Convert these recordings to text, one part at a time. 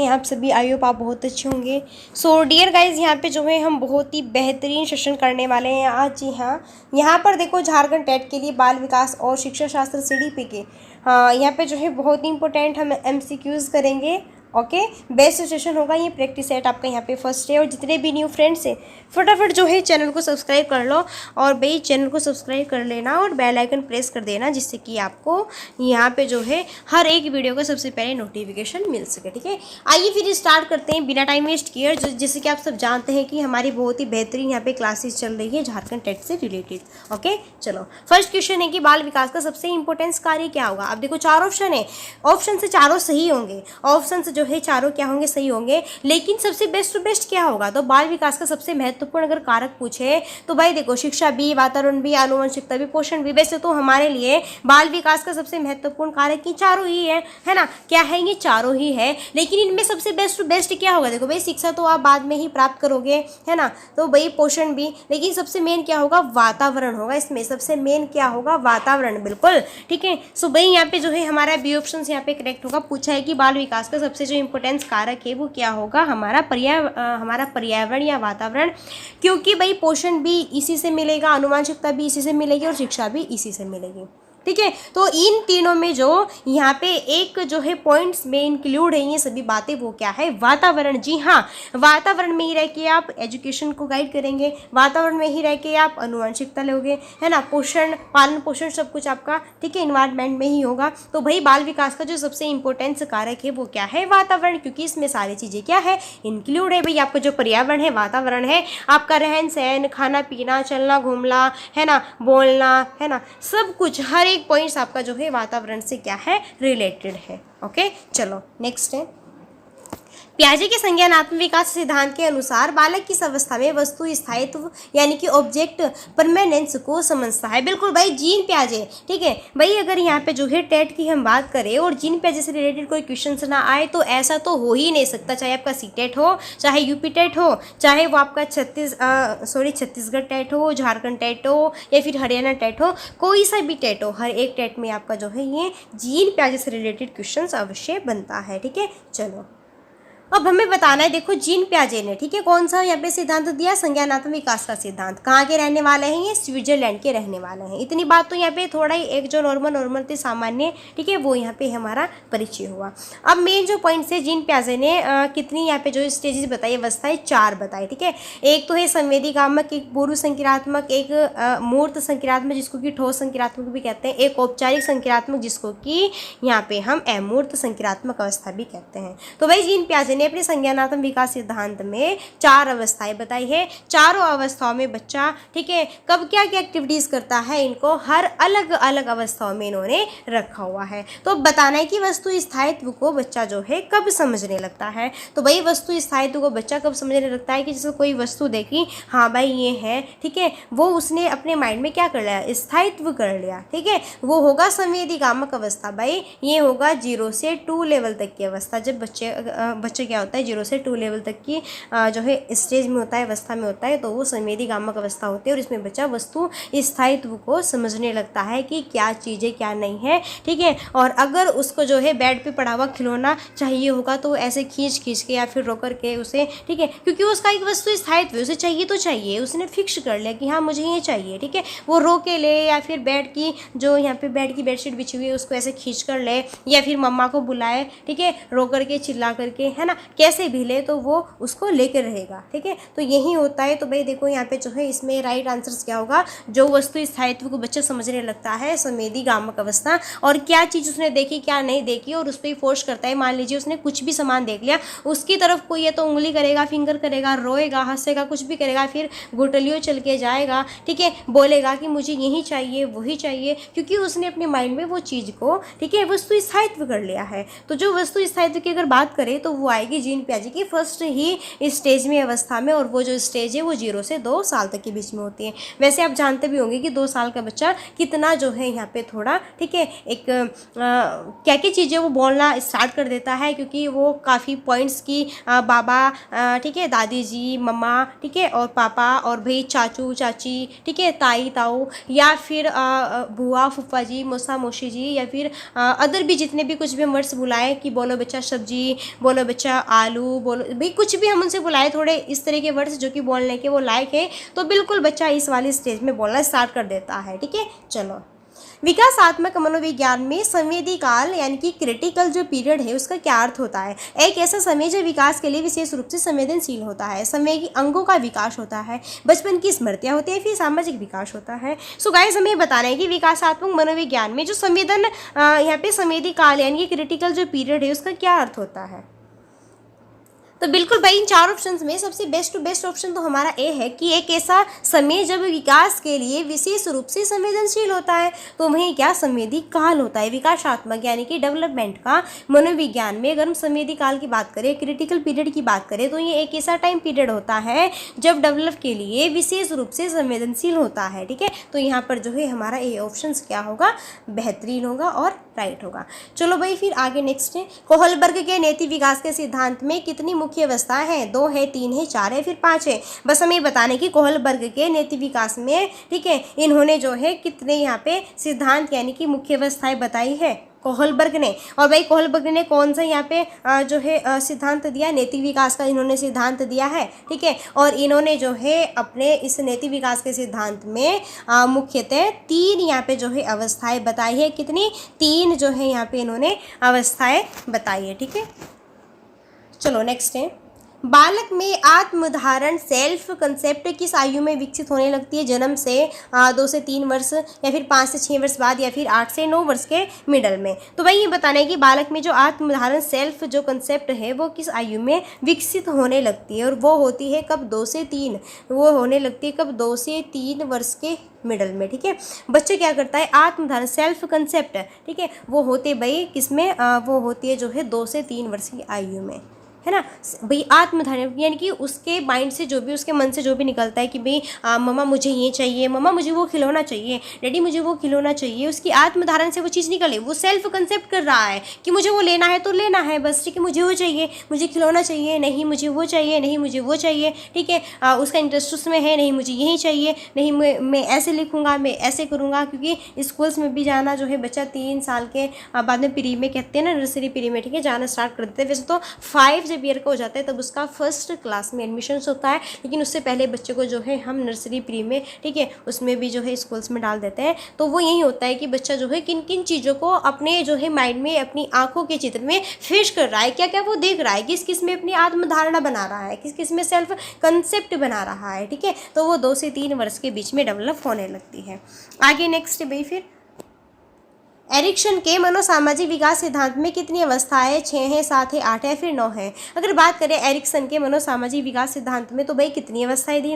आप सभी I hope आप बहुत अच्छे होंगे। सो डियर गाइज, यहाँ पे जो है हम बहुत ही बेहतरीन सेशन करने वाले हैं आज। जी हाँ, यहाँ पर देखो झारखंड टेट के लिए बाल विकास और शिक्षा शास्त्र सीडीपी के यहाँ पे जो है बहुत ही इंपॉर्टेंट हम एमसीक्यूज़ करेंगे। ओके, बेस्ट सेशन होगा ये। प्रैक्टिस सेट आपका यहाँ पे फर्स्ट है। और जितने भी न्यू फ्रेंड्स हैं फटाफट जो है चैनल को सब्सक्राइब कर लो, और भाई चैनल को सब्सक्राइब कर लेना और बेल आइकन प्रेस कर देना, जिससे कि आपको यहाँ पे जो है हर एक वीडियो का सबसे पहले नोटिफिकेशन मिल सके। ठीक है, आइए फिर स्टार्ट करते हैं बिना टाइम वेस्ट किए। जैसे कि आप सब जानते हैं कि हमारी बहुत ही बेहतरीन यहाँ पे क्लासेस चल रही है झारखंड टेट से रिलेटेड। ओके, चलो फर्स्ट क्वेश्चन है कि बाल विकास का सबसे इंपॉर्टेंस कार्य क्या होगा। अब देखो 4 ऑप्शन है, ऑप्शन से चारों सही होंगे, ऑप्शन से जो है चारों क्या होंगे, सही होंगे। लेकिन सबसे बेस्ट टू बेस्ट क्या होगा, तो बाल विकास का सबसे महत्वपूर्ण अगर कारक पूछे तो भाई देखो शिक्षा भी, वातावरण भी, आनुवंशिकता भी, पोषण भी। वैसे तो हमारे लिए बाल विकास का सबसे महत्वपूर्ण कारक ये चारों ही है ना, क्या है, ये चारों ही है। लेकिन इनमें सबसे बेस्ट टू बेस्ट क्या होगा, देखो भाई शिक्षा तो आप बाद में ही प्राप्त करोगे, है ना, तो भाई पोषण भी, लेकिन सबसे मेन क्या होगा, वातावरण होगा। इसमें सबसे मेन क्या होगा, वातावरण, बिल्कुल ठीक है। सो भाई यहाँ पे जो है हमारा बी ऑप्शन यहाँ पे करेक्ट होगा। पूछा है कि बाल विकास का सबसे जो इंपॉर्टेंस कारक है वो क्या होगा, हमारा पर्यावरण या वातावरण, क्योंकि भाई पोषण भी इसी से मिलेगा, आनुवंशिकता भी इसी से मिलेगी और शिक्षा भी इसी से मिलेगी। ठीक है, तो इन तीनों में जो यहाँ पे एक जो है पॉइंट्स में इंक्लूड है ये सभी बातें, वो क्या है, वातावरण। जी हाँ, वातावरण में ही रह के आप एजुकेशन को गाइड करेंगे, वातावरण में ही रह के आप आनुवंशिकता लोगे, है ना, पोषण, पालन पोषण सब कुछ आपका ठीक है इन्वायरमेंट में ही होगा। तो भाई बाल विकास का जो सबसे इंपॉर्टेंस कारक है वो क्या है, वातावरण, क्योंकि इसमें सारी चीज़ें क्या है, इंक्लूड है। भाई आपका जो पर्यावरण है, वातावरण है, आपका रहन सहन, खाना पीना, चलना घूमना, है ना, बोलना, है ना, सब कुछ, हर एक पॉइंट्स आपका जो है वातावरण से क्या है, रिलेटेड है। ओके, चलो नेक्स्ट है पियाजे के संज्ञानात्मक विकास सिद्धांत के अनुसार बालक किस अवस्था में वस्तु स्थायित्व यानी कि ऑब्जेक्ट परमानेंस को समझता है। बिल्कुल भाई जीन पियाजे। ठीक है भाई, अगर यहाँ पे जो है टेट की हम बात करें और जीन पियाजे से रिलेटेड कोई क्वेश्चन ना आए तो ऐसा तो हो ही नहीं सकता, चाहे आपका सीटेट हो, चाहे यूपी टेट हो, चाहे वो आपका छत्तीसगढ़ टेट हो, झारखंड टेट हो, या फिर हरियाणा टेट हो, कोई सा भी टेट हो, हर एक टेट में आपका जो है ये जीन पियाजे से रिलेटेड क्वेश्चन अवश्य बनता है। ठीक है, चलो अब हमें बताना है, देखो जीन पियाजे ने ठीक है कौन सा यहाँ पे सिद्धांत दिया, संज्ञानात्मक विकास का सिद्धांत। कहाँ के रहने वाले हैं ये, स्विट्जरलैंड के रहने वाले हैं। इतनी बात तो यहाँ पे थोड़ा ही एक जो नॉर्मल थे सामान्य, ठीक है, वो यहाँ पे हमारा परिचय हुआ। अब मेन जो पॉइंट है, जीन पियाजे ने कितनी यहाँ पे जो स्टेजेस बताई, अवस्थाएं 4 बताई। ठीक है, एक तो है संवेदीगामक, एक पूर्व संक्रियात्मक, एक मूर्त संक्रियात्मक जिसको कि ठोस संक्रियात्मक भी कहते हैं, एक औपचारिक संक्रियात्मक जिसको कि यहाँ पे हम अमूर्त संक्रियात्मक अवस्था भी कहते हैं। तो भाई जीन पियाजे ने अपने संज्ञानात्मक विकास सिद्धांत में 4 अवस्थाएं बताई है। चारों अवस्थाओं में बच्चा ठीक है कब क्या क्या एक्टिविटीज करता है, इनको हर अलग अलग अवस्थाओं में इन्होंने रखा हुआ है। तो बताना है कि वस्तु स्थायित्व को बच्चा जो है कब समझने लगता है। तो भाई वस्तु स्थायित्व को बच्चा कब समझने लगता है कि जैसे कोई वस्तु देखी, हाँ भाई ये है, ठीक है, वो उसने अपने माइंड में क्या कर लिया, स्थायित्व कर लिया। ठीक है, वो होगा संवेदीगामक अवस्था। भाई ये होगा 0 से 2 लेवल तक की अवस्था। जब बच्चे क्या होता है 0 से 2 लेवल तक की जो है स्टेज में होता है, अवस्था में होता है, तो वो संवेदीगामक अवस्था होती है। और इसमें बच्चा वस्तु स्थायित्व को समझने लगता है कि क्या चीज़ें क्या नहीं है। ठीक है, और अगर उसको जो है बेड पे पड़ा हुआ खिलौना चाहिए होगा तो ऐसे खींच के या फिर रोक करके उसे, ठीक है, क्योंकि उसका एक वस्तु स्थायित्व उसे चाहिए तो चाहिए, उसने फिक्स कर लिया कि हाँ मुझे ये चाहिए। ठीक है, वो रो के ले, या फिर बेड की जो यहाँ पे बेड की बेडशीट बिछी हुई है उसको ऐसे खींच कर ले, या फिर मम्मा को बुलाए, ठीक है, रो करके चिल्ला करके, है ना, कैसे भी ले तो वो उसको लेकर रहेगा। ठीक है, तो यही होता है। तो भाई देखो यहाँ पे जो है इसमें राइट आंसर क्या होगा, जो वस्तु स्थायित्व को बच्चा समझने लगता है संवेदीगामक अवस्था। और क्या चीज़ उसने देखी क्या नहीं देखी और उस पर फोर्स करता है। मान लीजिए उसने कुछ भी सामान देख लिया, उसकी तरफ कोई है तो उंगली करेगा, फिंगर करेगा, रोएगा, हंसेगा, कुछ भी करेगा, फिर घुटलियों चल के जाएगा, ठीक है, बोलेगा कि मुझे यही चाहिए वही चाहिए, क्योंकि उसने अपने माइंड में वो चीज़ को, ठीक है, वस्तु स्थायित्व कर लिया है। तो जो वस्तु स्थायित्व की अगर बात करें तो वो आएगी जीन पियाजे की फर्स्ट ही स्टेज में, अवस्था में। और वो जो स्टेज है वो 0 से 2 साल तक के बीच में होती है। वैसे आप जानते भी होंगे कि 2 साल का बच्चा कितना जो है यहाँ पे थोड़ा, ठीक है, एक क्या क्या चीज़ें वो बोलना स्टार्ट कर देता है, क्योंकि वो काफ़ी पॉइंट्स की बाबा, ठीक है, दादी जी, मम्मा, ठीक है, और पापा, और भाई चाचू चाची, ठीक है, ताई ताऊ, या फिर बुआ फूफा जी, मौसा मौसी जी, या फिर अदर भी जितने भी कुछ भी वर्ड्स बुलाएं कि बोलो बच्चा सब्जी, बोलो बच्चा मिर्चा, आलू बोलो भाई, कुछ भी हम उनसे बुलाए थोड़े इस तरह के वर्ड्स जो कि बोलने के वो लायक है, तो बिल्कुल बच्चा इस वाली स्टेज में बोलना स्टार्ट कर देता है। ठीक है, चलो। विकासात्मक मनोविज्ञान में संवेदी काल यानी कि क्रिटिकल जो पीरियड है उसका क्या अर्थ होता है? एक ऐसा समय जो विकास के लिए विशेष रूप से संवेदनशील होता है। संवेगी अंगों का विकास होता है, बचपन की स्मृतियां होती है, फिर सामाजिक विकास होता है। सो गाइस, हमें बताना है कि विकासात्मक मनोविज्ञान में जो यहाँ पे संवेदी काल यानी कि क्रिटिकल जो पीरियड है उसका क्या अर्थ होता है? तो बिल्कुल भाई, इन 4 ऑप्शंस में सबसे बेस्ट टू बेस्ट ऑप्शन तो हमारा ए है कि एक ऐसा समय जब विकास के लिए विशेष रूप से संवेदनशील होता है। तो वहीं क्या संवेदी काल होता है, विकासात्मक यानी कि डेवलपमेंट का मनोविज्ञान में अगर हम संवेदी काल की बात करें, क्रिटिकल पीरियड की बात करें, तो ये एक ऐसा टाइम पीरियड होता है जब डेवलप के लिए विशेष रूप से संवेदनशील होता है। ठीक है, तो यहाँ पर जो है हमारा ए ऑप्शन क्या होगा, बेहतरीन होगा और राइट होगा। चलो भाई, फिर आगे नेक्स्ट है, कोहलबर्ग के नैतिक विकास के सिद्धांत में कितनी मुख्य अवस्थाएं हैं? 2 है, 3 है, 4 है, फिर 5 है। बस हमें बताने की कोहलबर्ग के नैतिक विकास में, ठीक है, इन्होंने जो है कितने यहाँ पे सिद्धांत यानी कि मुख्य अवस्थाएं बताई है कोहलबर्ग ने। और भाई कोहलबर्ग ने कौन सा यहाँ पे जो है सिद्धांत दिया, नैतिक विकास का इन्होंने सिद्धांत दिया है। ठीक है, और इन्होंने जो है अपने इस नैतिक विकास के सिद्धांत में मुख्यतः 3 यहाँ पे जो है अवस्थाएं बताई है। कितनी? 3 जो है यहाँ पे इन्होंने अवस्थाएं बताई है। ठीक है, चलो नेक्स्ट है, बालक में आत्मधारण सेल्फ कंसेप्ट किस आयु में विकसित होने लगती है? जन्म से 2 से 3 वर्ष, या फिर 5 से 6 वर्ष बाद, या फिर 8 से 9 वर्ष के मिडल में। तो भाई ये बताना है कि बालक में जो आत्मधारण सेल्फ जो कंसेप्ट है वो किस आयु में विकसित होने लगती है, और वो होती है कब? 2 से 3। वो होने लगती है कब? 2 से 3 वर्ष के मिडल में। ठीक है, बच्चे क्या करता है, आत्मधारण सेल्फ कंसेप्ट, ठीक है, वो होते भाई किस में? वो होती है जो है 2 से 3 वर्ष की आयु में, है ना भाई। आत्मधारण यानी कि उसके माइंड से जो भी, उसके मन से जो भी निकलता है कि भाई मम्मा मुझे ये चाहिए, मम्मा मुझे वो खिलौना चाहिए, डैडी मुझे वो खिलौना चाहिए, उसकी आत्मधारण से वो चीज़ निकले। वो सेल्फ कंसेप्ट कर रहा है कि मुझे वो लेना है तो लेना है बस, ठीक है, मुझे वो चाहिए, मुझे खिलौना चाहिए, नहीं मुझे वो चाहिए, नहीं मुझे वो चाहिए। ठीक है, उसका इंटरेस्ट उसमें है, नहीं मुझे यही चाहिए, नहीं मैं ऐसे लिखूँगा, मैं ऐसे करूँगा। क्योंकि स्कूल्स में भी जाना जो है बच्चा 3 साल के बाद में प्री में कहते हैं ना, नर्सरी प्री में, ठीक है, जाना स्टार्ट कर देते हैं। वैसे तो 5 जब ईयर का हो जाता है तब उसका फर्स्ट क्लास में एडमिशन होता है, लेकिन उससे पहले बच्चे को जो है हम नर्सरी प्री में, ठीक है, उसमें भी जो है स्कूल्स में डाल देते हैं। तो वो यही होता है कि बच्चा जो है किन किन चीज़ों को अपने जो है माइंड में, अपनी आंखों के चित्र में फिश कर रहा है, क्या क्या वो देख रहा है, किस किस में अपनी आत्मधारणा बना रहा है, किस किस में सेल्फ कंसेप्ट बना रहा है। ठीक है, तो वो 2 से 3 वर्ष के बीच में डेवलप होने लगती है। आगे नेक्स्ट भाई, फिर एरिक्सन के मनोसामाजिक विकास सिद्धांत में कितनी अवस्थाएं? 6 है, 7 है, 8 है, फिर 9 है। अगर बात करें एरिक्सन के मनोसामाजिक विकास सिद्धांत में, तो भाई कितनी अवस्थाएं दी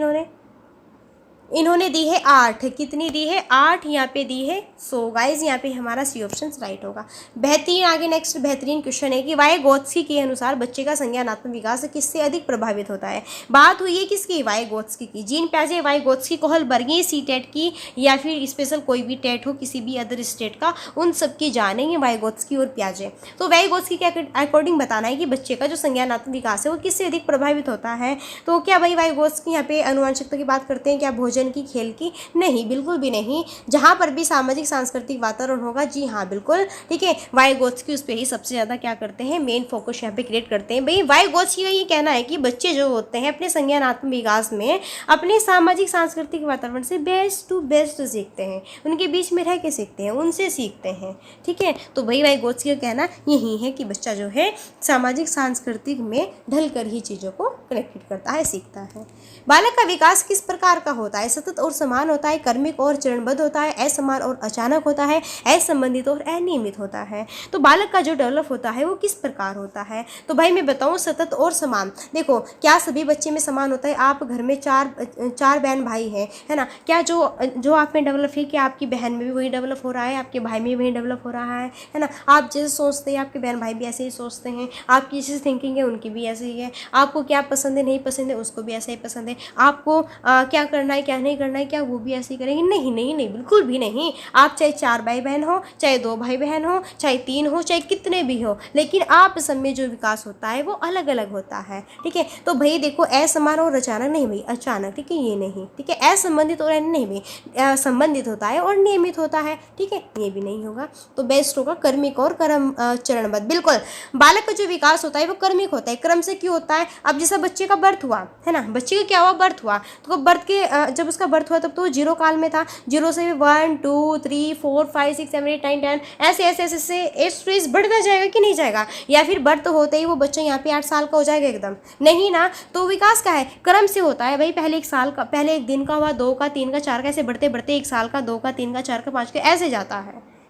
इन्होंने दी है 8। कितनी दी है? 8 यहाँ पे दी है। सो गाइज यहाँ पे हमारा सी ऑप्शन राइट होगा। बेहतरीन। आगे नेक्स्ट बेहतरीन क्वेश्चन है कि वाइगोत्स्की के अनुसार बच्चे का संज्ञानात्मक विकास किससे अधिक प्रभावित होता है? बात हुई है किसकी? वाइगोत्स्की की। जीन पियाजे, वाइगोत्स्की, कोहलबर्गी, सी-टेट की, या फिर स्पेशल कोई भी टेट हो किसी भी अदर स्टेट का, उन सब की जानेंगे वाइगोत्स्की और पियाजे। तो वाइगोत्स्की के अकॉर्डिंग बताना है कि बच्चे का जो संज्ञानात्मक विकास है वो किससे अधिक प्रभावित होता है। तो क्या भाई वाइगोत्स्की यहाँ पे अनुवांशिकता की बात करते हैं क्या, भोजन की, खेल की? नहीं, बिल्कुल भी नहीं। जहां पर भी सामाजिक सांस्कृतिक वातावरण होगा, जी हाँ बिल्कुल, ठीक है, वाइगोत्स्की उस पर ही सबसे ज़्यादा क्या करते हैं, मेन फोकस यहाँ पे क्रिएट करते हैं। भाई वाइगोत्स्की का ये कहना है कि बच्चे जो होते हैं अपने संज्ञानात्मक विकास में अपने सामाजिक सांस्कृतिक वातावरण से बेस्ट टू बेस्ट सीखते हैं, उनके बीच में रह के सीखते हैं, उनसे सीखते हैं। ठीक है, तो भाई वाइगोत्स्की का कहना यही है कि बच्चा जो है सामाजिक सांस्कृतिक में ढल कर ही चीज़ों को कनेक्टेड करता है, सीखता है। बालक का विकास किस प्रकार का होता है? सतत और समान होता है, क्रमिक और चरणबद्ध होता है, असमान और अचानक होता है, असंबंधित और अनियमित होता है। तो बालक का जो डेवलप होता है वो किस प्रकार होता है? तो भाई मैं बताऊं, सतत और समान। देखो, क्या सभी बच्चे में समान होता है? आप घर में चार बहन भाई हैं, है ना, क्या जो आप में डेवलप है, क्या आपकी बहन में भी वही डेवलप हो रहा है, आपके भाई में भी वही डेवलप हो रहा है ना? आप जैसे सोचते हैं आपके बहन भाई भी ऐसे ही सोचते हैं, आपकी जैसे थिंकिंग है उनकी भी ऐसे ही है, आपको क्या पसंद है नहीं पसंद है उसको भी ऐसा ही पसंद है, आपको क्या करना है क्या क्या नहीं करना है, क्या वो भी ऐसे ही करेंगे? नहीं नहीं नहीं, बिल्कुल भी नहीं। आप चाहे 4 भाई बहन हो, चाहे 2 भाई बहन हो, चाहे 3 हो, चाहे कितने भी हो, लेकिन आप सब में जो विकास होता है वो अलग अलग होता है, ठीक है। तो भाई देखो, असमान और अचानक नहीं भाई, अचानक, ठीक है, ये नहीं, ठीक है। असंबंधित और नहीं भाई, संबंधित होता है और नियमित होता है, ठीक है, ये भी नहीं होगा। तो बेस्ट होगा कर्मिक और कर्म चरणबद्ध। बिल्कुल, बालक का जो विकास होता है वो कर्मिक होता है। क्रम से क्यों होता है? अब जैसा बच्चे का बर्थ हुआ है ना, बच्चे का क्या हुआ, बर्थ हुआ, तो बर्थ के जब उसका बर्थ हुआ तब तो जीरो काल में था। जीरो से 1 2 3 4 5 6 7 8 9 10 ऐसे ऐसे ऐसे से एज स्टेज बढ़ता जाएगा कि नहीं जाएगा? या फिर बर्थ होते ही वो बच्चा यहाँ पे 8 साल का हो जाएगा एकदम? नहीं ना। तो विकास का है, क्रम से होता है भाई। पहले 1 साल का, पहले 1 दिन का हुआ, 2 का, 3 का, 4 का, ऐसे बढ़ते बढ़ते 1 साल का, 2 का, 3 का, 4 का, 5 का, ऐसे जाता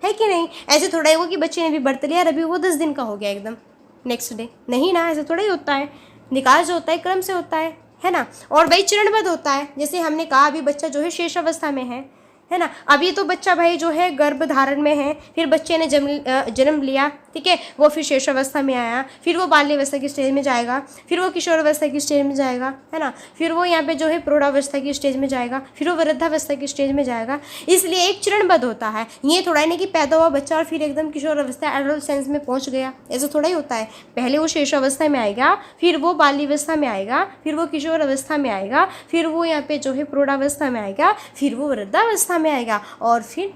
है कि नहीं? ऐसे थोड़ा ही होगा कि बच्चे ने भी बर्थ लिया और अभी वो 10 दिन का हो गया एकदम नेक्स्ट डे, नहीं ना, ऐसे थोड़ा ही होता है। विकास जो होता है क्रम से होता है ना। और वही चरणबद्ध होता है, जैसे हमने कहा अभी बच्चा जो है शेष अवस्था में है ना। अभी तो बच्चा भाई जो है गर्भ धारण में है, फिर बच्चे ने जन्म लिया, ठीक है, वो फिर शेष अवस्था में आया, फिर वो बाल्यावस्था की स्टेज में जाएगा, फिर वो किशोर अवस्था की स्टेज में जाएगा, है ना, फिर वो यहाँ पे जो है प्रौढ़ावस्था की स्टेज में जाएगा, फिर वो वृद्धावस्था की स्टेज में जाएगा। इसलिए एक चरणबद्ध होता है। ये थोड़ा नहीं कि पैदा हुआ बच्चा और फिर एकदम किशोर अवस्था एडोलसेंस में पहुँच गया, ऐसा थोड़ा ही होता है। पहले वो शेष अवस्था में आएगा, फिर वो बाल्यावस्था में आएगा, फिर वो किशोर अवस्था में आएगा, फिर वो यहाँ पे जो है प्रौढ़ावस्था में आएगा, फिर वो वृद्धावस्था में आएगा, और फिर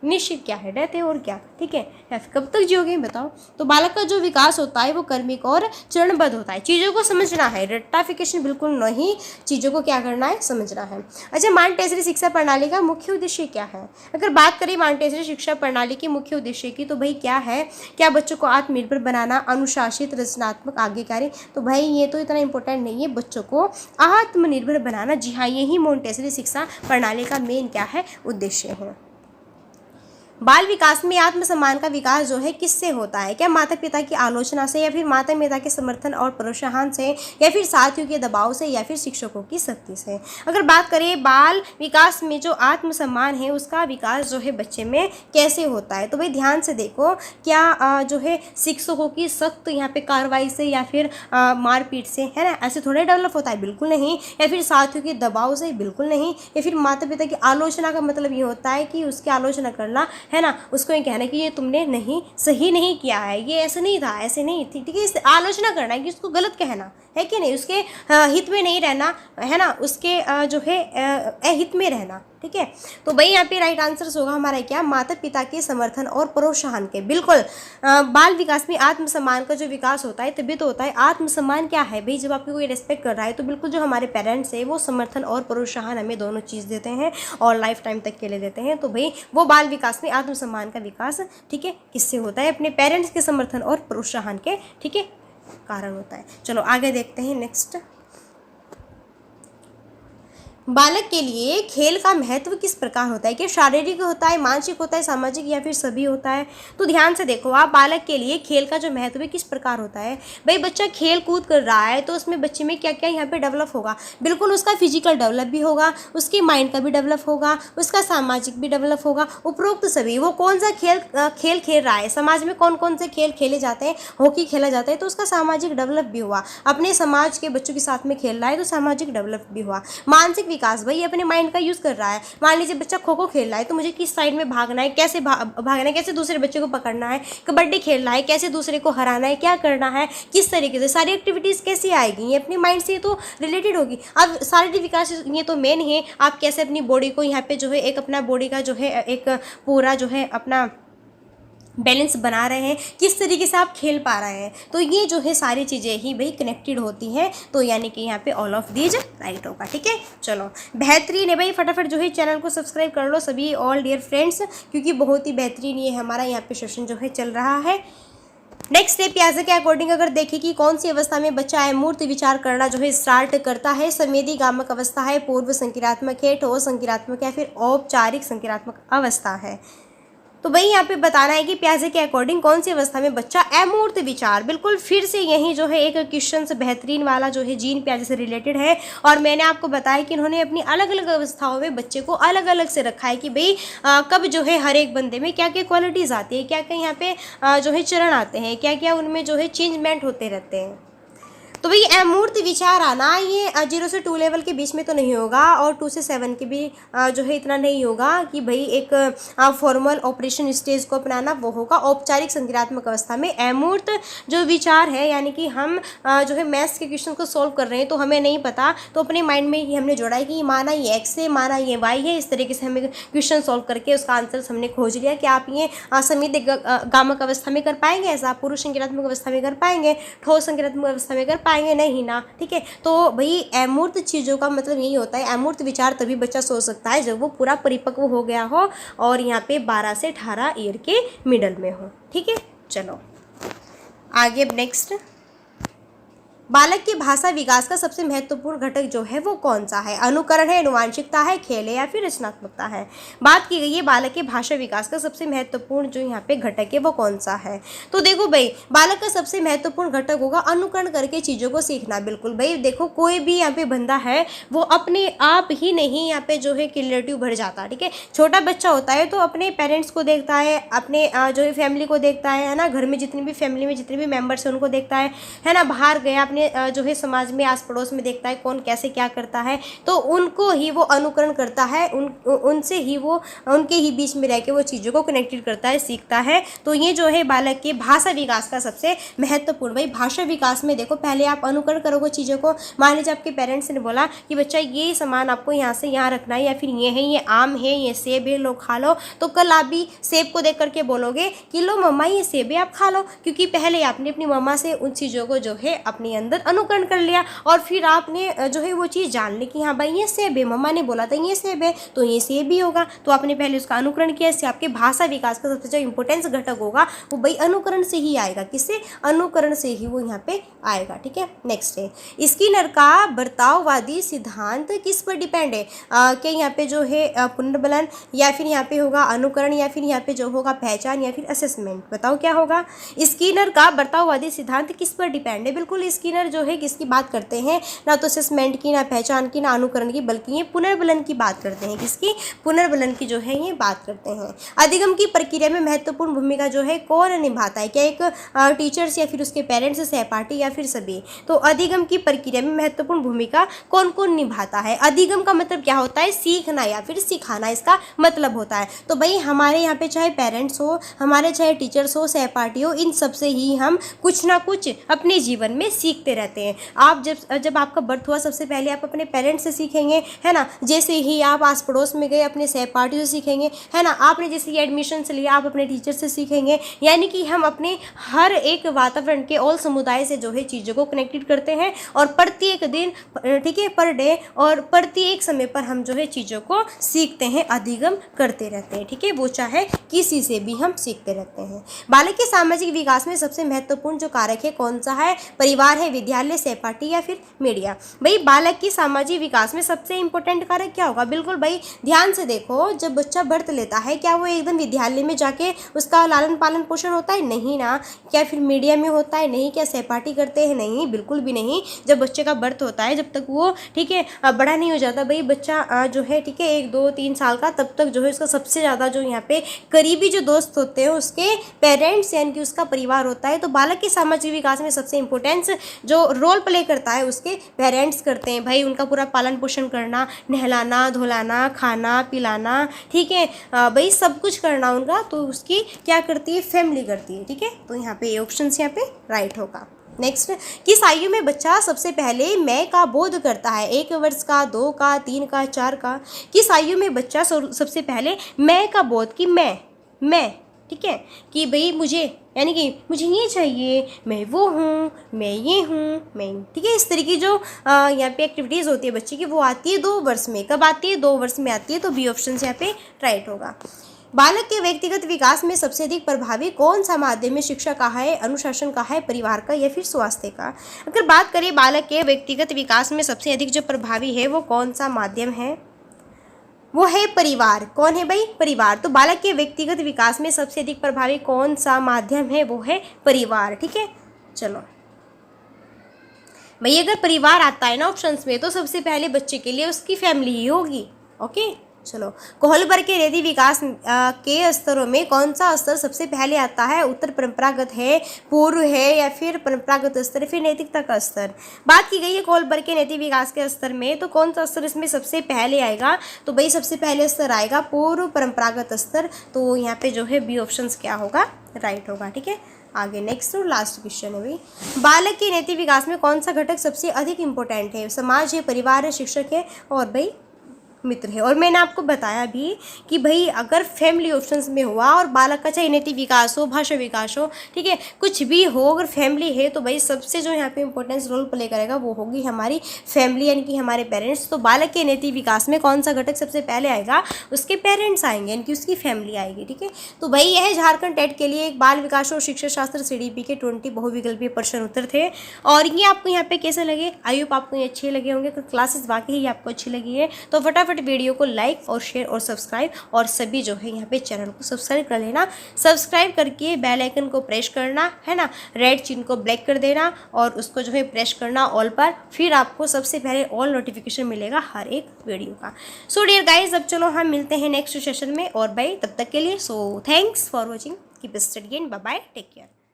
निश्चित क्या है, डेथ है और क्या, ठीक है। या फिर कब तक जियोगे बताओ? तो बालक का जो विकास होता है वो कर्मिक और चरणबद्ध होता है। चीज़ों को समझना है, रट्टाफिकेशन बिल्कुल नहीं, चीज़ों को क्या करना है, समझना है। अच्छा, मॉन्टेसरी शिक्षा प्रणाली का मुख्य उद्देश्य क्या है? अगर बात करें मॉन्टेसरी शिक्षा प्रणाली के मुख्य उद्देश्य की, तो भाई क्या है, क्या बच्चों को आत्मनिर्भर बनाना, अनुशासित, रचनात्मक, आज्ञाकारी। तो भाई ये तो इतना इंपॉर्टेंट नहीं है, बच्चों को आत्मनिर्भर बनाना। जी हाँ, यही मॉन्टेसरी शिक्षा प्रणाली का मेन क्या है, उद्देश्य है। बाल विकास में आत्मसम्मान का विकास जो है किससे होता है? क्या माता पिता की आलोचना से, या फिर माता पिता के समर्थन और प्रोत्साहन से, या फिर साथियों के दबाव से, या फिर शिक्षकों की सख्ती से? अगर बात करें बाल विकास में जो आत्मसम्मान है उसका विकास जो है बच्चे में कैसे होता है, तो भाई ध्यान से देखो, क्या जो है शिक्षकों की सख्त यहाँ पे कार्रवाई से, या फिर मारपीट से, है ना, ऐसे थोड़े डेवलप होता है? बिल्कुल नहीं। या फिर साथियों के दबाव से? बिल्कुल नहीं। या फिर माता पिता की आलोचना का मतलब ये होता है कि उसकी आलोचना करना, है ना, उसको ये कहना कि ये तुमने नहीं सही नहीं किया है, ये ऐसे नहीं था, ऐसे नहीं थी, ठीक है, इस आलोचना करना है कि उसको गलत कहना है कि नहीं, उसके हित में नहीं रहना, है ना, उसके जो है अहित में रहना, ठीक है। तो भाई यहाँ पे राइट आंसर होगा हमारा क्या, माता पिता के समर्थन और प्रोत्साहन के। बिल्कुल, बाल विकास में आत्मसम्मान का जो विकास होता है तभी तो होता है। आत्मसम्मान क्या है भाई, जब आपको कोई रिस्पेक्ट कर रहा है तो बिल्कुल जो हमारे पेरेंट्स है वो समर्थन और प्रोत्साहन हमें दोनों चीज़ देते हैं और लाइफ टाइम तक के लिए देते हैं। तो भाई वो बाल विकास में आत्मसम्मान का विकास, ठीक है, किससे होता है? अपने पेरेंट्स के समर्थन और प्रोत्साहन के, ठीक है, कारण होता है। चलो आगे देखते हैं नेक्स्ट। बालक के लिए खेल का महत्व किस प्रकार होता है? क्या शारीरिक होता है, मानसिक होता है, सामाजिक, या फिर सभी होता है? तो ध्यान से देखो आप, बालक के लिए खेल का जो महत्व है किस प्रकार होता है? भाई बच्चा खेल कूद कर रहा है तो उसमें बच्चे में क्या क्या यहाँ पे डेवलप होगा? बिल्कुल उसका फिजिकल डेवलप भी होगा, उसके माइंड का भी डेवलप होगा, उसका सामाजिक भी डेवलप होगा। उपरोक्त सभी, वो कौन सा खेल खेल रहा है, समाज में कौन कौन से खेल खेले जाते हैं, हॉकी खेला जाता है तो उसका सामाजिक डेवलप भी हुआ, अपने समाज के बच्चों के साथ में खेल रहा है तो सामाजिक डेवलप भी हुआ। मानसिक विकास, भाई अपने माइंड का यूज़ कर रहा है। मान लीजिए बच्चा खो खो खेल रहा है तो मुझे किस साइड में भागना है, कैसे भागना है, कैसे दूसरे बच्चे को पकड़ना है, कबड्डी खेल रहा है कैसे दूसरे को हराना है, क्या करना है, किस तरीके से, सारी एक्टिविटीज़ कैसे आएगी, ये अपनी माइंड से तो रिलेटेड होगी। अब शारीरिक विकास ये तो मेन है, आप कैसे अपनी बॉडी को यहाँ पे जो है एक अपना बॉडी का जो है एक पूरा जो है अपना बैलेंस बना रहे हैं, किस तरीके से आप खेल पा रहे हैं, तो ये जो है सारी चीज़ें ही भाई कनेक्टेड होती हैं। तो यानी कि यहाँ पे ऑल ऑफ दीज राइट होगा, ठीक है। चलो बेहतरीन है भाई, फटाफट जो है चैनल को सब्सक्राइब कर लो सभी ऑल डियर फ्रेंड्स, क्योंकि बहुत ही बेहतरीन ये हमारा यहाँ पे सेशन जो है चल रहा है। नेक्स्ट है पियाजे के अकॉर्डिंग अगर देखें कि कौन सी अवस्था में बच्चा अमूर्त विचार करना जो है स्टार्ट करता है, संवेदी गामक अवस्था है, पूर्व संक्रियात्मक है, ठोस संक्रियात्मक है, फिर औपचारिक संक्रियात्मक अवस्था है। तो भाई यहाँ पे बताना है कि पियाजे के अकॉर्डिंग कौन सी अवस्था में बच्चा अमूर्त विचार, बिल्कुल फिर से यही जो है एक क्वेश्चन बेहतरीन वाला जो है जीन पियाजे से रिलेटेड है। और मैंने आपको बताया कि इन्होंने अपनी अलग अलग अवस्थाओं में बच्चे को अलग अलग से रखा है कि भाई कब जो है हर एक बंदे में क्या क्या क्वालिटीज़ आती है, क्या क्या यहाँ पे जो है चरण आते हैं, क्या क्या उनमें जो है चेंजमेंट होते रहते हैं। तो भाई अमूर्त विचार आना ये 0 से 2 लेवल के बीच में तो नहीं होगा, और 2 से 7 के भी जो है इतना नहीं होगा कि भाई एक फॉर्मल ऑपरेशन स्टेज को अपनाना, वो होगा औपचारिक संज्ञानात्मक अवस्था में। अमूर्त जो विचार है यानी कि हम जो है मैथ्स के क्वेश्चन को सॉल्व कर रहे हैं तो हमें नहीं पता, तो अपने माइंड में ही हमने जोड़ा है कि माना ये एक्स है, माना ये वाई है, इस तरीके से हमें क्वेश्चन सॉल्व करके उसका आंसर हमने खोज लिया कि आप ये समित गामक अवस्था में कर पाएंगे, ऐसा आप पुरुष संज्ञानात्मक अवस्था में कर पाएंगे, ठोस संज्ञानात्मक अवस्था में कर पाएंगे नहीं ना, ठीक है। तो भाई अमूर्त चीज़ों का मतलब यही होता है, अमूर्त विचार तभी बच्चा सोच सकता है जब वो पूरा परिपक्व हो गया हो और यहाँ पे 12 से 18 ईयर के मिडल में हो, ठीक है। चलो आगे नेक्स्ट, बालक के भाषा विकास का सबसे महत्वपूर्ण घटक जो है वो कौन सा है? अनुकरण है, आनुवांशिकता है, खेल है या फिर रचनात्मकता है? बात की गई है बालक के भाषा विकास का सबसे महत्वपूर्ण जो यहाँ पे घटक है वो कौन सा है? तो देखो भाई, बालक का सबसे महत्वपूर्ण घटक होगा अनुकरण करके चीज़ों को सीखना। बिल्कुल भाई, देखो कोई भी यहाँ पे बंदा है वो अपने आप ही नहीं यहाँ पे जो है क्रिएटिव बढ़ जाता, ठीक है। छोटा बच्चा होता है तो अपने पेरेंट्स को देखता है, अपने जो है फैमिली को देखता है ना, घर में जितनी भी फैमिली में जितने भी मेम्बर्स हैं उनको देखता है ना, बाहर गया जो है समाज में आस पड़ोस में देखता है कौन कैसे क्या करता है, तो उनको ही वो अनुकरण करता है, उनसे ही वो उनके ही बीच में रह के वो चीज़ों को कनेक्टेड करता है, सीखता है। तो ये जो है बालक के भाषा विकास का सबसे महत्वपूर्ण। भाई भाषा विकास में देखो, पहले आप अनुकरण करोगे चीज़ों को। मान लीजिए आपके पेरेंट्स ने बोला कि बच्चा ये सामान आपको यहाँ से यहाँ रखना है, या फिर ये है, ये आम है, ये सेब है, लो खा लो, तो कल आप भी सेब को देख करके बोलोगे कि लो मम्मा ये सेब है, आप खा लो, क्योंकि पहले आपने अपनी मम्मा से उन चीज़ों को जो है अपने अंदर अनुकरण कर लिया, और फिर आपने जो है वो चीज़ जान ली कि हाँ भाई ये सेब है, मम्मा ने बोला था ये सेब है तो ये सेब ही होगा, तो आपने पहले उसका अनुकरण किया। इससे आपके भाषा विकास का सबसे जो इंपॉर्टेंस घटक होगा वो भाई अनुकरण से ही आएगा। किससे? अनुकरण से ही वो यहाँ पे आएगा, ठीक है। नेक्स्ट है, स्किनर का बर्ताववादी सिद्धांत किस पर डिपेंड है? क्या यहाँ पे जो है पुनर्बलन, या फिर यहाँ पे होगा अनुकरण, या फिर यहाँ पे जो होगा पहचान, या फिर असेसमेंट? बताओ क्या होगा? स्किनर का बर्ताववादी सिद्धांत किस पर डिपेंड है? बिल्कुल स्किनर जो है किसकी बात करते हैं? ना तो असेसमेंट की, ना पहचान की, ना अनुकरण की, बल्कि ये पुनर्बलन की बात करते हैं। किसकी? पुनर्बलन की जो है ये बात करते हैं। अधिगम की प्रक्रिया में महत्वपूर्ण भूमिका जो है कौन निभाता है? क्या एक टीचर्स, या फिर उसके पेरेंट्स, सहपाठी, या फिर सभी? तो अधिगम की प्रक्रिया में महत्वपूर्ण भूमिका कौन कौन निभाता है? अधिगम का मतलब क्या होता है? सीखना या फिर सिखाना, इसका मतलब होता है। तो भाई हमारे यहाँ पे चाहे पेरेंट्स हो, हमारे चाहे टीचर्स हो, सहपाठी हो, इन सब से ही हम कुछ ना कुछ अपने जीवन में सीखते रहते हैं। आप जब आपका बर्थ हुआ, सबसे पहले आप अपने पेरेंट्स से सीखेंगे, है ना। जैसे ही आप आस पड़ोस में गए अपने सहपाठियों से सीखेंगे, है ना। आपने जैसे ही एडमिशन से लिया आप अपने टीचर से सीखेंगे। यानी कि हम अपने हर एक वातावरण के और समुदाय से जो है चीज़ों को कनेक्टेड करते हैं, और प्रत्येक दिन, ठीक है, पर डे और प्रत्येक समय पर हम जो है चीज़ों को सीखते हैं, अधिगम करते रहते हैं, ठीक है। वो चाहे किसी से भी हम सीखते रहते हैं। बालक के सामाजिक विकास में सबसे महत्वपूर्ण जो कारक है कौन सा है? परिवार है, विद्यालय, सहपाठी, या फिर मीडिया? भाई बालक की सामाजिक विकास में सबसे इंपॉर्टेंट कारक क्या होगा? बिल्कुल भाई ध्यान से देखो, जब बच्चा बर्थ लेता है क्या वो एकदम विद्यालय में जाके उसका लालन पालन पोषण होता है? नहीं ना। क्या फिर मीडिया में होता है? नहीं। क्या सहपाठी करते हैं? नहीं, बिल्कुल भी नहीं। जब बच्चे का बर्थ होता है, जब तक वो, ठीक है, बड़ा नहीं हो जाता भाई बच्चा जो है, ठीक है, 1, 2, 3 साल का, तब तक जो है उसका सबसे ज़्यादा जो यहाँ पे करीबी जो दोस्त होते हैं उसके पेरेंट्स यानी कि उसका परिवार होता है। तो बालक के सामाजिक विकास में सबसे इंपॉर्टेंस जो रोल प्ले करता है उसके पेरेंट्स करते हैं भाई। उनका पूरा पालन पोषण करना, नहलाना धुलाना, खाना पिलाना, ठीक है भाई, सब कुछ करना उनका, तो उसकी क्या करती है? फैमिली करती है, ठीक है। तो यहाँ पे ये ऑप्शन यहाँ पे राइट होगा। नेक्स्ट, किस आयु में बच्चा सबसे पहले मैं का बोध करता है? 1 वर्ष का, 2 का, 3 का, 4 का? किस आयु में बच्चा सबसे पहले मैं का बोध, कि मैं, ठीक है, कि भाई मुझे, यानी कि मुझे ये चाहिए, मैं वो हूँ, मैं ये हूँ, मैं, ठीक है, इस तरह की जो यहाँ पे एक्टिविटीज़ होती है बच्चे की, वो आती है 2 वर्ष में। कब आती है? 2 वर्ष में आती है। तो बी ऑप्शन यहाँ पे राइट होगा। बालक के व्यक्तिगत विकास में सबसे अधिक प्रभावी कौन सा माध्यम है? शिक्षा का है, अनुशासन का है, परिवार का, या फिर स्वास्थ्य का? अगर बात करें बालक के व्यक्तिगत विकास में सबसे अधिक जो प्रभावी है वो कौन सा माध्यम है? वो है परिवार। कौन है भाई? परिवार। तो बालक के व्यक्तिगत विकास में सबसे अधिक प्रभावी कौन सा माध्यम है? वो है परिवार, ठीक है। चलो भाई, अगर परिवार आता है ना ऑप्शंस में, तो सबसे पहले बच्चे के लिए उसकी फैमिली ही होगी। ओके, चलो, कोहलबर के नैतिक विकास के स्तरों में कौन सा स्तर सबसे पहले आता है? उत्तर परंपरागत है, पूर्व है, या फिर परंपरागत स्तर, फिर नैतिकता का स्तर। बात की गई है कोहलबर के नैतिक विकास के स्तर में, तो कौन सा स्तर इसमें सबसे पहले आएगा? तो भाई सबसे पहले स्तर आएगा पूर्व परंपरागत स्तर। तो यहाँ पे जो है बी ऑप्शन क्या होगा? राइट होगा। ठीक है, आगे नेक्स्ट और लास्ट क्वेश्चन है भाई, बालक के नैतिक विकास में कौन सा घटक सबसे अधिक इंपॉर्टेंट है? समाज है, परिवार है, शिक्षक है, और भाई मित्र है। और मैंने आपको बताया भी कि भाई अगर फैमिली ऑप्शंस में हुआ और बालक का चाहे नैतिक विकास हो, भाषा विकास हो, ठीक है, कुछ भी हो, अगर फैमिली है तो भाई सबसे जो यहाँ पे इंपॉर्टेंस रोल प्ले करेगा वो होगी हमारी फैमिली, यानी कि हमारे पेरेंट्स। तो बालक के नैतिक विकास में कौन सा घटक सबसे पहले आएगा? उसके पेरेंट्स आएंगे, यानी कि उसकी फैमिली आएगी। ठीक है, तो भाई यह झारखंड टेट के लिए एक बाल विकास और शिक्षा शास्त्र CDP के 20 बहुविकल्पीय प्रश्न उत्तर थे। और ये आपको यहाँ पे कैसे लगे? आई होप आपको ये अच्छे लगे होंगे। क्लासेस वाकई ही आपको अच्छी लगी है तो फटाफट वीडियो को लाइक और शेयर और सब्सक्राइब, और सभी जो है यहाँ पे चैनल को सब्सक्राइब कर लेना। सब्सक्राइब करके बेल आइकन को प्रेस करना है ना, रेड चिन्ह को ब्लैक कर देना और उसको जो है प्रेस करना ऑल पर, फिर आपको सबसे पहले ऑल नोटिफिकेशन मिलेगा हर एक वीडियो का। सो डियर गाइज, अब चलो हम मिलते हैं नेक्स्ट सेशन में, और भाई तब तक के लिए so thanks for watching, keep studying, bye bye, take care.